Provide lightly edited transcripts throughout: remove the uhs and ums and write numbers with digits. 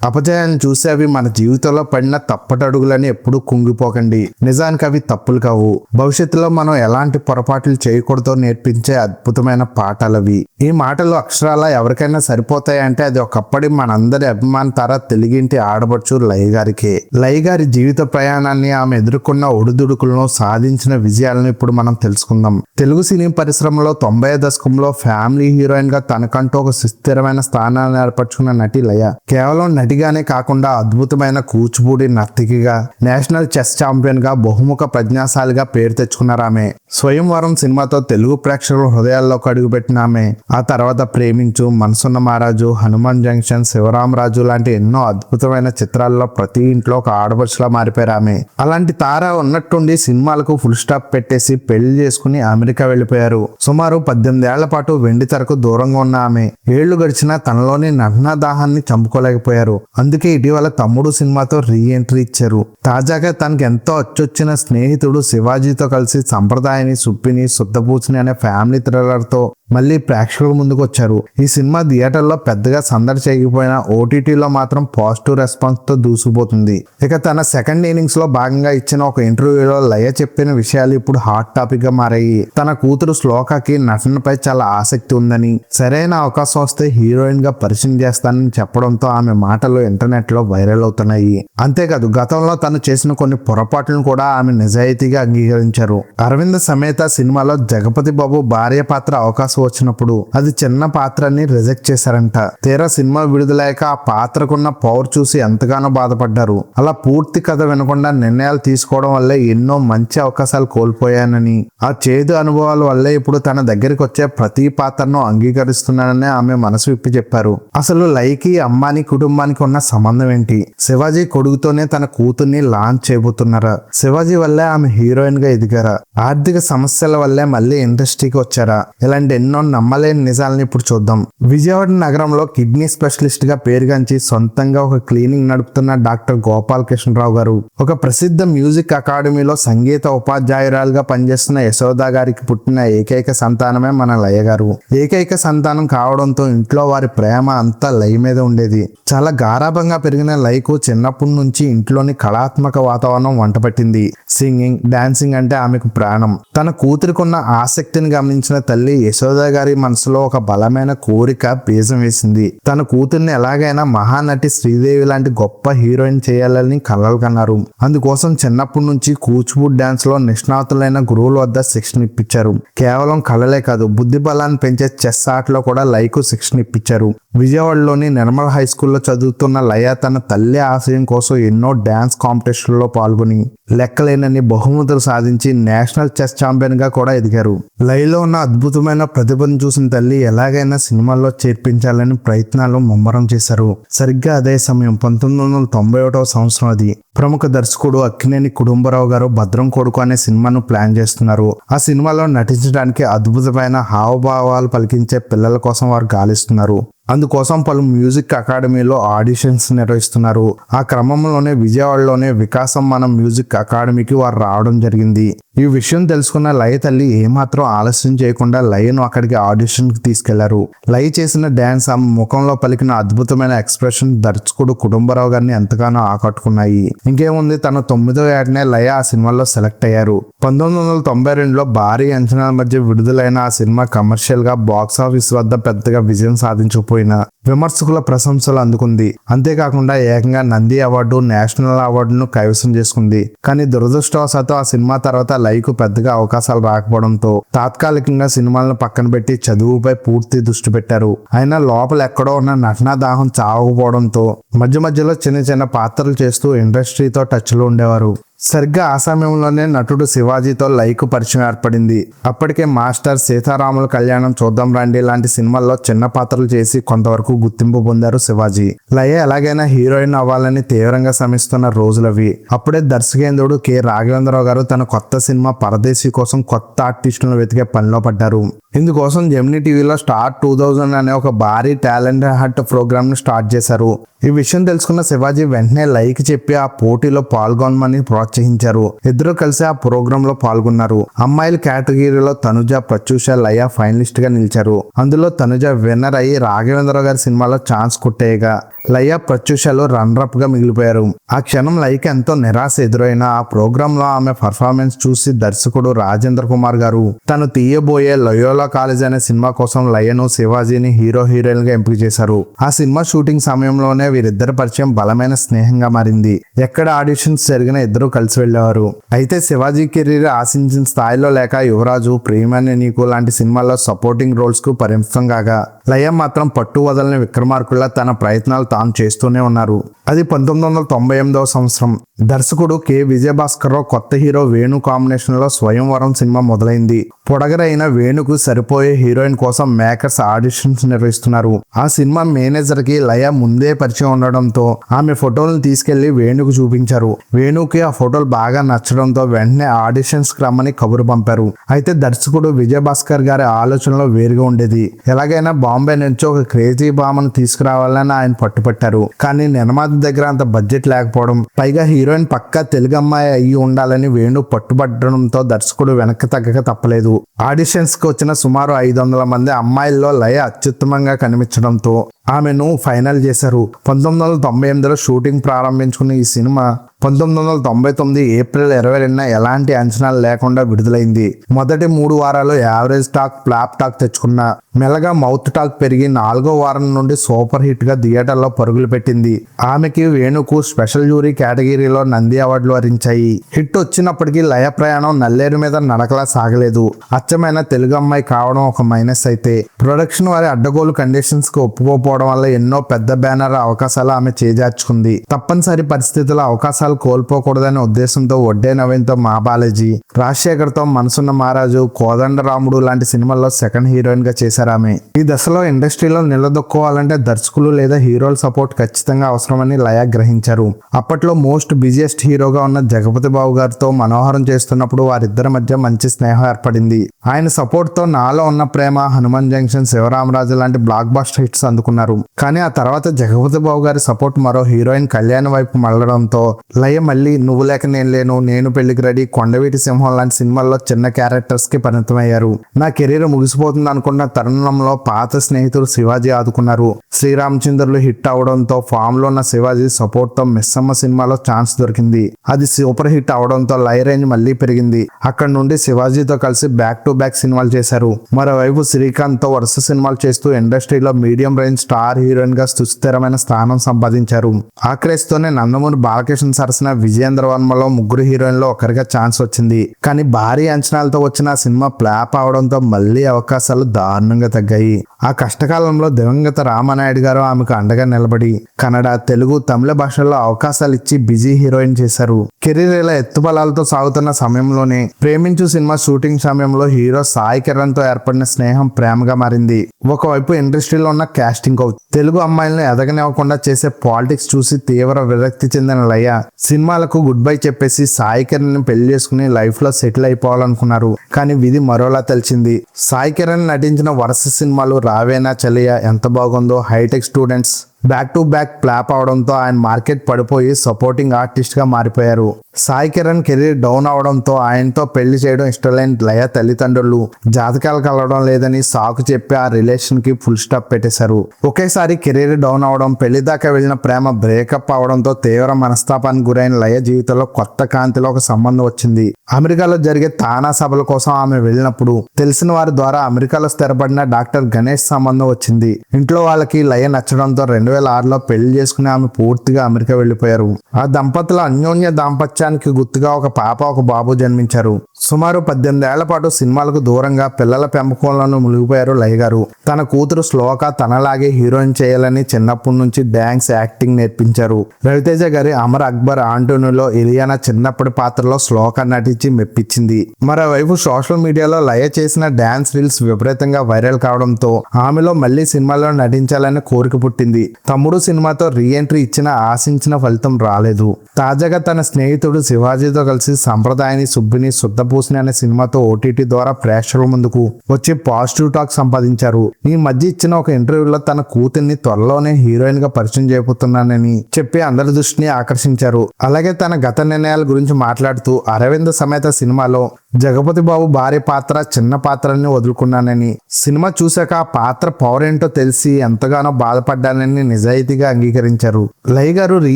అపజయాన్ని చూసి అవి మన జీవితంలో పడిన తప్పటడుగులని ఎప్పుడూ కుంగిపోకండి. నిజానికి అవి తప్పులు కావు. భవిష్యత్తులో మనం ఎలాంటి పొరపాట్లు చేయకూడదో నేర్పించే అద్భుతమైన పాఠాలవి. ఈ మాటలు అక్షరాల ఎవరికైనా సరిపోతాయంటే అది ఒకప్పటి మనందరి అభిమాన తార తెలుగింటి ఆడబడుచు లయ గారికే. లయ గారి జీవిత ప్రయాణాన్ని, ఆమె ఎదుర్కొన్న ఒడిదుడుకులను, సాధించిన విజయాలను ఇప్పుడు మనం తెలుసుకుందాం. తెలుగు సినీ పరిశ్రమలో 90వ దశకంలో ఫ్యామిలీ హీరోయిన్ గా తనకంటూ ఒక సుస్థిరమైన స్థానాన్ని ఏర్పరచుకున్న నటి లయ కేవలం నటిగానే కాకుండా అద్భుతమైన కూచిపూడి నర్తకిగా, నేషనల్ చెస్ ఛాంపియన్ గా, బహుముఖ ప్రజ్ఞాశాలిగా పేరు తెచ్చుకున్నారు ఆమె. స్వయంవరం సినిమాతో తెలుగు ప్రేక్షకుల హృదయాల్లోకి అడుగుపెట్టిన ఆమె ఆ తర్వాత ప్రేమించు, మనసున్న మహారాజు, హనుమాన్ జంక్షన్, శివరామరాజు లాంటి ఎన్నో అద్భుతమైన చిత్రాల్లో ప్రతి ఇంట్లో ఒక ఆడపడుచులా మారిపోయారు ఆమె. అలాంటి తార ఉన్నట్టుండి సినిమాలకు ఫుల్ స్టాప్ పెట్టేసి పెళ్లి చేసుకుని అమెరికా వెళ్లిపోయారు. సుమారు 18 ఏళ్ల పాటు వెండి తెరకు దూరంగా ఉన్న ఆమె ఏళ్లు గడిచినా తనలోని నగ్న దాహాన్ని చంపుకోలేకపోయారు. అందుకే ఇటీవల తమ్ముడు సినిమాతో రీ ఎంట్రీ ఇచ్చారు. తాజాగా తనకి ఎంతో అచ్చొచ్చిన స్నేహితుడు శివాజీతో కలిసి సంప్రదాయని, సుప్పిని, శుద్ధపూచిని అనే ఫ్యామిలీ థ్రిల్లర్ తో మళ్ళీ ప్రేక్షకుల ముందుకు వచ్చారు. ఈ సినిమా థియేటర్లో పెద్దగా సందడి చేయకపోయినా ఓటీటీలో మాత్రం పాజిటివ్ రెస్పాన్స్ తో దూసుకుపోతుంది. ఇక తన సెకండ్ ఇన్నింగ్స్ లో భాగంగా ఇచ్చిన ఒక ఇంటర్వ్యూలో లయ చెప్పిన విషయాలు ఇప్పుడు హాట్ టాపిక్ గా మారాయి. తన కూతురు శ్లోకకి నటనపై చాలా ఆసక్తి ఉందని, సరైన అవకాశం వస్తే హీరోయిన్ గా పరిచయం చేస్తానని చెప్పడంతో ఆమె మాటలు ఇంటర్నెట్ లో వైరల్ అవుతున్నాయి. అంతేకాదు గతంలో తను చేసిన కొన్ని పొరపాట్లను కూడా ఆమె నిజాయితీగా అంగీకరించారు. అరవింద్ సమేత సినిమాలో జగపతి బాబు భార్య పాత్ర అవకాశం వచ్చినప్పుడు అది చిన్న పాత్రని రిజెక్ట్ చేశారంట. తీరా సినిమా విడుదలయ్యాక ఆ పాత్రకున్న పవర్ చూసి ఎంతగానో బాధపడ్డారు. అలా పూర్తి కథ వినకుండా నిర్ణయాలు తీసుకోవడం వల్లే ఎన్నో మంచి అవకాశాలు కోల్పోయానని, ఆ చేదు అనుభవాల వల్లే ఇప్పుడు తన దగ్గరికి వచ్చే ప్రతి పాత్రను అంగీకరిస్తున్నానని ఆమె మనసు విప్పి చెప్పారు. అసలు లయకి, అంబానీ కుటుంబానికి ఉన్న సంబంధం ఏంటి? శివాజీ కొడుకుతోనే తన కూతుర్ని లాంచ్ చేయబోతున్నారా? శివాజీ వల్లే ఆమె హీరోయిన్ గా ఎదిగారా? ఆర్థిక సమస్యల వల్లే మళ్ళీ ఇండస్ట్రీకి వచ్చారా? ఇలాంటి ఎన్నో నమ్మలేని నిజాలని ఇప్పుడు చూద్దాం. విజయవాడ నగరంలో కిడ్నీ స్పెషలిస్ట్ గా పేరుగాంచి సొంతంగా ఒక క్లినిక్ నడుపుతున్న డాక్టర్ గోపాలకృష్ణరావు గారు ఒక ప్రసిద్ధ మ్యూజిక్ అకాడమీలో సంగీత ఉపాధ్యాయురాలుగా పనిచేస్తున్న యశోద గారికి పుట్టిన ఏకైక సంతానమే మన లయ గారు. ఏకైక సంతానం కావడంతో ఇంట్లో వారి ప్రేమ అంతా లయ మీద ఉండేది. చాలా గారాభంగా పెరిగిన లయకు చిన్నప్పటి నుంచి ఇంట్లోని కళాత్మక వాతావరణం వంటపట్టింది. సింగింగ్, డాన్సింగ్ అంటే ఆమెకు ప్రాణం. తన కూతురికున్న ఆసక్తిని గమనించిన తల్లి యశోద గారి మనసులో ఒక బలమైన కోరిక బీజం వేసింది. తన కూతుర్ని ఎలాగైనా మహానటి శ్రీదేవి లాంటి గొప్ప హీరోయిన్ చేయాలని కలలు కన్నారు. అందుకోసం చిన్నప్పటి నుంచి కూచిపూడి డాన్స్ లో నిష్ణాతులైన గురువుల వద్ద శిక్షణ ఇప్పించారు. కేవలం కళలే కాదు, బుద్ధి బలాన్ని పెంచే చెస్ ఆటలో కూడా లయకు శిక్షణ ఇప్పించారు. విజయవాడలోని నిర్మల్ హై స్కూల్లో చదువుతున్న లయ తన తల్లి ఆశయం కోసం ఎన్నో డాన్స్ కాంపిటీషన్లో పాల్గొని లెక్కలేనన్ని బహుమతులు సాధించి నేషనల్ చెస్ ఛాంపియన్ గా కూడా ఎదిగారు. లయలో ఉన్న అద్భుతమైన ప్రతిభను చూసిన తల్లి ఎలాగైనా సినిమాల్లో చేర్పించాలని ప్రయత్నాలు ముమ్మరం చేశారు. సరిగ్గా అదే సమయం 1991వ సంవత్సరం అది. ప్రముఖ దర్శకుడు అక్కినేని కుటుంబరావు గారు భద్రం కొడుకు అనే సినిమాను ప్లాన్ చేస్తున్నారు. ఆ సినిమాలో నటించడానికి అద్భుతమైన హావభావాలు పలికించే పిల్లల కోసం వారు గాలిస్తున్నారు. అందుకోసం పలు మ్యూజిక్ అకాడమీలో ఆడిషన్స్ నిర్వహిస్తున్నారు. ఆ క్రమంలోనే విజయవాడలోనే వికాసం మన మ్యూజిక్ అకాడమీకి వారు రావడం జరిగింది. ఈ విషయం తెలుసుకున్న లయ తల్లి ఏమాత్రం ఆలస్యం చేయకుండా లయను అక్కడికి ఆడిషన్ కి తీసుకెళ్లారు. లయ చేసిన డాన్స్, ఆ ముఖంలో పలికిన అద్భుతమైన ఎక్స్ప్రెషన్ దర్శకుడు కుటుంబరావు గారిని ఎంతగానో ఆకట్టుకున్నాయి. ఇంకేముంది, తన 9వ ఏటనే లయ ఆ సినిమాలో సెలెక్ట్ అయ్యారు. 1992లో భారీ అంచనాల మధ్య విడుదలైన ఆ సినిమా కమర్షియల్ గా బాక్సాఫీస్ వద్ద పెద్దగా విజయం సాధించకపోయినా విమర్శకుల ప్రశంసలు అందుకుంది. అంతేకాకుండా ఏకంగా నంది అవార్డు, నేషనల్ అవార్డును కైవసం చేసుకుంది. కానీ దురదృష్టవశాత్తు ఆ సినిమా తర్వాత లయకు పెద్దగా అవకాశాలు రాకపోవడంతో తాత్కాలికంగా సినిమాలను పక్కన పెట్టి చదువుపై పూర్తి దృష్టి పెట్టారు. అయినా లోపల ఎక్కడో ఉన్న నటనా దాహం చావకపోవడంతో మధ్య మధ్యలో చిన్న చిన్న పాత్రలు చేస్తూ ఇండస్ట్రీతో టచ్ లో ఉండేవారు. సరిగ్గా ఆ సమయంలోనే నటుడు శివాజీతో లయకు పరిచయం ఏర్పడింది. అప్పటికే మాస్టర్, సీతారాముల కళ్యాణం, చూద్దాం రండి లాంటి సినిమాల్లో చిన్న పాత్రలు చేసి కొంతవరకు గుర్తింపు పొందారు శివాజీ. లయ ఎలాగైనా హీరోయిన్ అవ్వాలని తీవ్రంగా శ్రమిస్తున్న రోజులవి. అప్పుడే దర్శకేంద్రుడు కె. రాఘవేంద్రరావు గారు తన కొత్త సినిమా పరదేశీ కోసం కొత్త ఆర్టిస్టులను వెతికే పనిలో పడ్డారు. ఇందుకోసం జెమినీ టీవీలో స్టార్ 2000 అనే ఒక భారీ టాలెంట్ హంట్ ప్రోగ్రామ్ ను స్టార్ట్ చేశారు. ఈ విషయం తెలుసుకున్న శివాజీ వెంటనే లైక్ చెప్పి ఆ పోటీలో పాల్గొనమని ప్రోత్సహించారు. ఇద్దరు కలిసి ఆ ప్రోగ్రామ్ లో పాల్గొన్నారు. అమ్మాయిల కేటగిరీలో తనుజ, ప్రత్యూష, లయ ఫైనలిస్ట్ గా నిలిచారు. అందులో తనుజ విన్నర్ అయ్యి రాఘవేంద్రరావు గారి సినిమాలో ఛాన్స్ కొట్టేయగా లయ, ప్రత్యూషలు రన్నర్ అప్ గా మిగిలిపోయారు. ఆ క్షణం లయకి ఎంతో నిరాశ ఎదురైన ఆ ప్రోగ్రామ్ లో ఆమె పర్ఫార్మెన్స్ చూసి దర్శకుడు రాజేంద్ర కుమార్ గారు తను తీయబోయే లయోలా కాలేజ్ అనే సినిమా కోసం లయను, శివాజీని హీరోయిన్ గా ఎంపిక చేశారు. ఆ సినిమా షూటింగ్ సమయంలోనే వీరిద్దరి పరిచయం బలమైన స్నేహంగా మారింది. ఎక్కడ ఆడిషన్స్ జరిగినా ఇద్దరు కలిసి వెళ్లేవారు. అయితే శివాజీ కెరీర్ ఆశించిన స్థాయిలో లేక యువరాజు, ప్రియమణి నీకు లాంటి సినిమాల్లో సపోర్టింగ్ రోల్స్ కు పరిమితం కాగా లయ మాత్రం పట్టు వదలని విక్రమార్కుల్లా తన ప్రయత్నాలు తాను చేస్తూనే ఉన్నారు. అది 1998వ సంవత్సరం. దర్శకుడు కె విజయభాస్కర్రావు కొత్త హీరో వేణు కాంబినేషన్ లో స్వయంవరం సినిమా మొదలైంది. పొడగరైన వేణుకు సరిపోయే హీరోయిన్ కోసం మేకర్స్ ఆడిషన్స్ నిర్వహిస్తున్నారు. ఆ సినిమా మేనేజర్ కి లయ ముందే పరిచయం ఉండడంతో ఆమె ఫోటోలను తీసుకెళ్లి వేణుకు చూపించారు. వేణుకి ఆ ఫోటోలు బాగా నచ్చడంతో వెంటనే ఆడిషన్స్ కి రమ్మని కబురు పంపారు. అయితే దర్శకుడు విజయభాస్కర్ గారి ఆలోచనలో వేరుగా ఉండేది. ఎలాగైనా బాంబే నుంచి ఒక క్రేజీ బామను తీసుకురావాలని ఆయన పట్టుపట్టారు. కానీ నిర్మాత దగ్గర అంత బడ్జెట్ లేకపోవడం, పైగా హీరోయిన్ పక్కా తెలుగు అమ్మాయి అయ్యి ఉండాలని వేణు పట్టుబట్టడంతో దర్శకుడు వెనక్కి తగ్గక తప్పలేదు. ఆడిషన్స్ కి వచ్చిన సుమారు 500 మంది అమ్మాయిల్లో లయ అత్యుత్తమంగా కనిపించడంతో ఆమెను ఫైనల్ చేశారు. 1998లో షూటింగ్ ప్రారంభించుకున్న ఈ సినిమా 1999 ఏప్రిల్ 22న ఎలాంటి అంచనాలు లేకుండా విడుదలైంది. మొదటి 3 వారాలు యావరేజ్ టాక్, ఫ్లాప్ టాక్ తెచ్చుకున్న మెల్లగా మౌత్ టాక్ పెరిగి 4వ వారం నుండి సూపర్ హిట్ గా థియేటర్లో పరుగులు పెట్టింది. ఆమెకి, వేణుకు స్పెషల్ జ్యూరీ కేటగిరీలో నంది అవార్డులు వరించాయి. హిట్ వచ్చినప్పటికీ లయ ప్రయాణం నల్లేరు మీద నడకలా సాగలేదు. అచ్చమైన తెలుగు అమ్మాయి కావడం ఒక మైనస్ అయితే, ప్రొడక్షన్ వారి అడ్డగోలు కండిషన్స్ కు ఒప్పుకోపోవడం వల్ల ఎన్నో పెద్ద బ్యానర్ అవకాశాలు ఆమె చేజార్చుకుంది. తప్పనిసరి పరిస్థితుల్లో అవకాశాలు కోల్పోకూడదనే ఉద్దేశంతో వడ్డే నవీన్తో మా బాలాజీ, రాజశేఖర్తో మనసున్న మహారాజు, కోదండరాముడు లాంటి సినిమాల్లో సెకండ్ హీరోయిన్ గా చేశారు ఆమె. ఈ దశలో ఇండస్ట్రీలో నిలదొక్కోవాలంటే దర్శకులు లేదా హీరోల సపోర్ట్ ఖచ్చితంగా అవసరమని లయ గ్రహించారు. అప్పట్లో మోస్ట్ బిజియెస్ట్ హీరోగా ఉన్న జగపతి బాబు గారితో మనోహరం చేస్తున్నప్పుడు వారిద్దరి మధ్య మంచి స్నేహం ఏర్పడింది. ఆయన సపోర్ట్ తో నాలో ఉన్న ప్రేమ, హనుమాన్ జంక్షన్, శివరామరాజు లాంటి బ్లాక్ బస్టర్ హిట్స్ అందుకున్నారు. కానీ ఆ తర్వాత జగపతి బాబు గారి సపోర్ట్ మరో హీరోయిన్ కళ్యాణ్ వైపు మళ్ళడంతో లయ మళ్ళీ నువ్వు లేక నేను లేను, నేను పెళ్లికి రెడీ, కొండవీటి సింహం లాంటి సినిమాల్లో చిన్న క్యారెక్టర్స్ కి పరిమితమయ్యారు. నా కెరీర్ ముగిసిపోతుంది అనుకున్న తరుణంలో పాత స్నేహితుడు శివాజీ ఆదుకున్నారు. శ్రీరామచంద్రులు హిట్ అవడంతో ఫామ్ లో ఉన్న శివాజీ సపోర్ట్ తో మిస్సమ్మ సినిమాలో ఛాన్స్ దొరికింది. అది సూపర్ హిట్ అవడంతో లయ రేంజ్ మళ్లీ పెరిగింది. అక్కడ నుండి శివాజీతో కలిసి బ్యాక్ టు బ్యాక్ సినిమాలు చేశారు. మరోవైపు శ్రీకాంత్ తో వరుస సినిమాలు చేస్తూ ఇండస్ట్రీలో మీడియం రేంజ్ స్టార్ హీరోయిన్ గా సుస్థిరమైన స్థానం సంపాదించారు. ఆ క్రేజ్ తోనే నందమూరి బాలకృష్ణ సరసన విజయేంద్ర వర్మలో 3 హీరోయిన్లో ఒకరిగా ఛాన్స్ వచ్చింది. కానీ భారీ అంచనాలతో వచ్చిన సినిమా ఫ్లాప్ అవడంతో మళ్లీ అవకాశాలు దారుణంగా తగ్గాయి. ఆ కష్టకాలంలో దివంగత రామానాయుడు గారు ఆమెకు అండగా నిలబడి కన్నడ, తెలుగు, తమిళ భాషల్లో అవకాశాలు ఇచ్చి బిజీ హీరోయిన్ చేశారు. కెరీర్ ఇలా ఎత్తుబలాలతో సాగుతున్న సమయంలోనే ప్రేమించు సినిమా షూటింగ్ సమయంలో హీరో సాయి కిరణ్ తో ఏర్పడిన స్నేహం ప్రేమగా మారింది. ఒకవైపు ఇండస్ట్రీలో ఉన్న కాస్టింగ్ కౌచ్, తెలుగు అమ్మాయిలను ఎదగనివ్వకుండా చేసే పాలిటిక్స్ చూసి తీవ్ర విరక్తి చెందిన లయ సినిమాలకు గుడ్ బై చెప్పేసి సాయి కిరణ్ ని పెళ్లి చేసుకుని లైఫ్ లో సెటిల్ అయిపోవాలనుకున్నారు. కానీ విధి మరోలా తెలిసింది. సాయి కిరణ్ నటించిన వరుస సినిమాలు రావేనా చలియా, ఎంత బాగుందో, hi-tech students back to back flop అవడంతో ఆయన మార్కెట్ పడిపోయి సపోర్టింగ్ ఆర్టిస్ట్ గా మారిపోయారు. సాయి కిరణ్ కెరీర్ డౌన్ అవడంతో ఆయనతో పెళ్లి చేయడం ఇష్టం లేని లయ తల్లిదండ్రులు జాతకాలు కలవడం లేదని సాకు చెప్పి ఆ రిలేషన్ కి ఫుల్ స్టాప్ పెట్టేశారు. ఒకేసారి కెరీర్ డౌన్ అవడం, పెళ్లి దాకా వెళ్లిన ప్రేమ బ్రేకప్ అవడంతో తీవ్ర మనస్తాపానికి గురైన లయ జీవితంలో కొత్త కాంతిలో ఒక సంబంధం వచ్చింది. అమెరికాలో జరిగే తానా సభల కోసం ఆమె వెళ్ళినప్పుడు తెలిసిన వారి ద్వారా అమెరికాలో స్థిరపడిన డాక్టర్ గణేష్ సంబంధం వచ్చింది. ఇంట్లో వాళ్ళకి లయ నచ్చడంతో 2006లో పెళ్లి చేసుకుని ఆమె పూర్తిగా అమెరికా వెళ్లిపోయారు. ఆ దంపతుల అన్యోన్య దాంపత్యానికి గుర్తుగా ఒక పాప, ఒక బాబు జన్మించారు. సుమారు 18 ఏళ్ల పాటు సినిమాలకు దూరంగా పిల్లల పెంపకంలోనూ మునిగిపోయారు లయ గారు. తన కూతురు శ్లోక తనలాగే హీరోయిన్ చేయాలని చిన్నప్పటి నుంచి డాన్స్, యాక్టింగ్ నేర్పించారు. రవితేజ గారి అమర్ అక్బర్ ఆంటోనీలో ఇలియానా చిన్నప్పటి పాత్రలో శ్లోక నటించి మెప్పించింది. మరోవైపు సోషల్ మీడియాలో లయ చేసిన డాన్స్ రీల్స్ విపరీతంగా వైరల్ కావడంతో ఆమెలో మళ్లీ సినిమాలో నటించాలని కోరిక పుట్టింది. తమ్ముడు సినిమాతో రీ ఎంట్రీ ఇచ్చిన ఆశించిన ఫలితం రాలేదు. తాజాగా తన స్నేహితుడు శివాజీతో కలిసి సంప్రదాయాన్ని, సుబ్బిని, శుద్ధ వెన్నపూసని అనే సినిమాతో ఓటీటీ ద్వారా ప్రేక్షకుల ముందుకు వచ్చి పాజిటివ్ టాక్ సంపాదించారు. ఈ మధ్య ఇచ్చిన ఒక ఇంటర్వ్యూలో తన కూతుర్ని త్వరలోనే హీరోయిన్ గా పరిచయం చేయబోతున్నానని చెప్పి అందరి దృష్టిని ఆకర్షించారు. అలాగే తన గత నిర్ణయాల గురించి మాట్లాడుతూ అరవింద సమేత సినిమాలో జగపతి బాబు భార్య పాత్ర చిన్న పాత్రని వదులుకున్నానని, సినిమా చూశాక ఆ పాత్ర పవర్ ఏంటో తెలిసి ఎంతగానో బాధపడ్డానని నిజాయితీగా అంగీకరించారు. లయ గారు రీ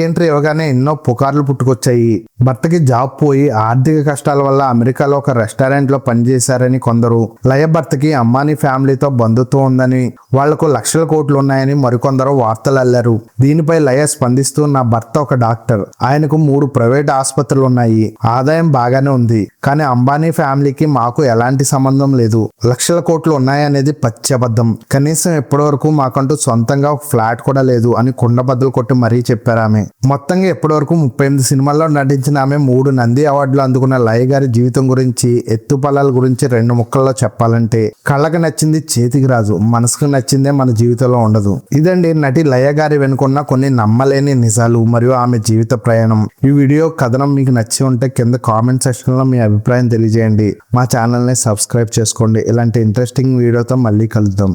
ఎంట్రీ ఇవ్వగానే ఎన్నో పుకార్లు పుట్టుకొచ్చాయి. భర్తకి జాబ్ పోయి ఆర్థిక కష్టాల వల్ల అమెరికాలో ఒక రెస్టారెంట్ లో పనిచేశారని కొందరు, లయ భర్తకి అంబానీ ఫ్యామిలీతో బంధుత్వం ఉందని, వాళ్లకు లక్షల కోట్లు ఉన్నాయని మరికొందరు వార్తలు అల్లారు. దీనిపై లయ స్పందిస్తూ, నా భర్త ఒక డాక్టర్, ఆయనకు 3 ప్రైవేట్ ఆసుపత్రులు ఉన్నాయి, ఆదాయం బాగానే ఉంది, కానీ అంబానీ ఫ్యామిలీకి మాకు ఎలాంటి సంబంధం లేదు, లక్షల కోట్లు ఉన్నాయనేది పచ్చబద్ధం, కనీసం ఇప్పటి వరకు మాకంటూ సొంతంగా ఒక ఫ్లాట్ కూడా లేదు అని కుండబద్దలు కొట్టి మరీ చెప్పారు ఆమె. మొత్తంగా ఇప్పటి వరకు 38 సినిమాల్లో నటించిన ఆమె 3 నంది అవార్డులు అందుకున్న లయ గారి జీవితం గురించి, ఎత్తుపల్లాల గురించి 2 ముక్కల్లో చెప్పాలంటే, కళ్ళకి నచ్చింది చేతికి రాజు, మనసుకు నచ్చిందే మన జీవితంలో ఉండదు. ఇదండి నటి లయ గారి వెనుకున్న కొన్ని నమ్మలేని నిజాలు మరియు ఆమె జీవిత ప్రయాణం. ఈ వీడియో కథనం మీకు నచ్చి ఉంటే కింద కామెంట్ సెక్షన్ లో మీ అభిప్రాయం తెలియజేయండి. మా ఛానల్ ని సబ్స్క్రైబ్ చేసుకోండి. ఇలాంటి ఇంట్రెస్టింగ్ వీడియోతో మళ్ళీ కలుద్దాం.